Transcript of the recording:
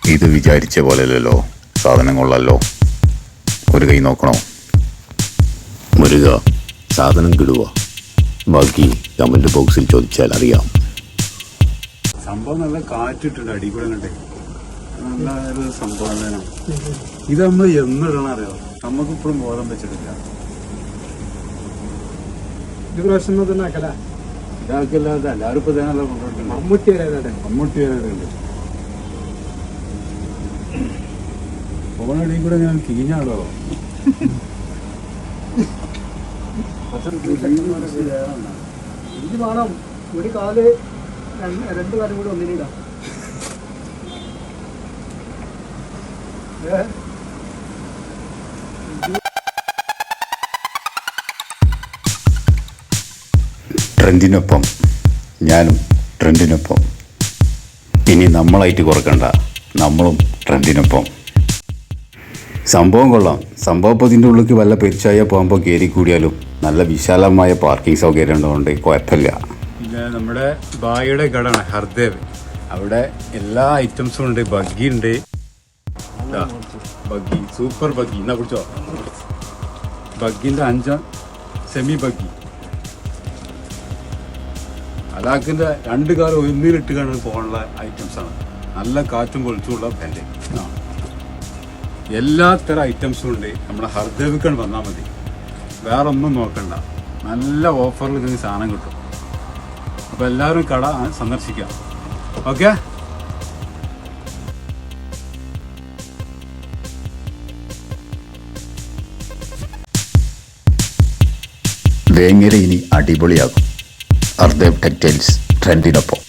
ഇത് വിചാരിച്ച പോലെയല്ലോ സാധനം കൊള്ളല്ലോ. ഒരു കൈ നോക്കണോ? മുരുക, സാധനം കിടുക. ബാക്കി കമന്റ് ബോക്സിൽ ചോദിച്ചാൽ അറിയാം. സംഭവം നല്ല കാറ്റിട്ടുണ്ട് അടി കൂടെ കണ്ടേ, നല്ല ഒരു സംഭവം തന്നെയാണ്. ഇത് നമ്മൾ എന്നിടണം അറിയോ, നമുക്കിപ്പോഴും ബോധം വെച്ചിട്ടില്ല. ഇത് പ്രശ്നം തന്നെ ആക്കല ഇതാക്കില്ലാതെ എല്ലാവരും ഇപ്പൊ ഇതേനല്ല കൊണ്ടുപോയിട്ടുണ്ട്. മമ്മൂട്ടി വരെ ഫോണടിയിൽ കൂടെ ഞാൻ കീഞ്ഞാടോ. ഇത് വേണം, ഒരു കാല് രണ്ട് കാലം കൂടി ഒന്നിനിടാം. ട്രെൻഡിനൊപ്പം ഞാനും ട്രെൻഡിനൊപ്പം. ഇനി നമ്മളായിട്ട് കുറക്കണ്ട, നമ്മളും ട്രെൻഡിനൊപ്പം. സംഭവം കൊള്ളാം. സംഭവം ഇപ്പോൾ ഇതിൻ്റെ ഉള്ളിലേക്ക് വല്ല പെരിച്ചായ പോകുമ്പോൾ കയറി കൂടിയാലും നല്ല വിശാലമായ പാർക്കിംഗ് സൗകര്യം ഉള്ളതുകൊണ്ട് കുഴപ്പമില്ല. പിന്നെ നമ്മുടെ ബായിയുടെ കടയാണ് ഹർദേവ്. അവിടെ എല്ലാ ഐറ്റംസും ഉണ്ട്. ബഗ്ഗി ഉണ്ട്, ബഗ്ഗി സൂപ്പർ ബഗ്ഗി. എന്നാ കുടിച്ചോ, ബഗ്ഗിൻ്റെ 5 സെമി ബഗ്ഗി. അലാക്കിൻ്റെ 2 കാലം ഒന്നിലിട്ട് കാണുന്ന പോകാനുള്ള ഐറ്റംസാണ്. നല്ല കാറ്റും പൊളിച്ചുള്ള പാൻറ്. എല്ലാ തരം ഐറ്റംസും ഉണ്ട്. നമ്മുടെ ഹർദേവിക്കാണ് വന്നാൽ മതി, വേറെ ഒന്നും നോക്കണ്ട. നല്ല ഓഫറിൽ നിങ്ങൾക്ക് സാധനം കിട്ടും. അപ്പോൾ എല്ലാവരും കട സന്ദർശിക്കാം. ഓക്കെ. വേങ്ങര ഇനി അടിപൊളിയാകും. ഹർദേവ് ടെക്സ്റ്റൈൽസ് ട്രെൻഡിനൊപ്പം.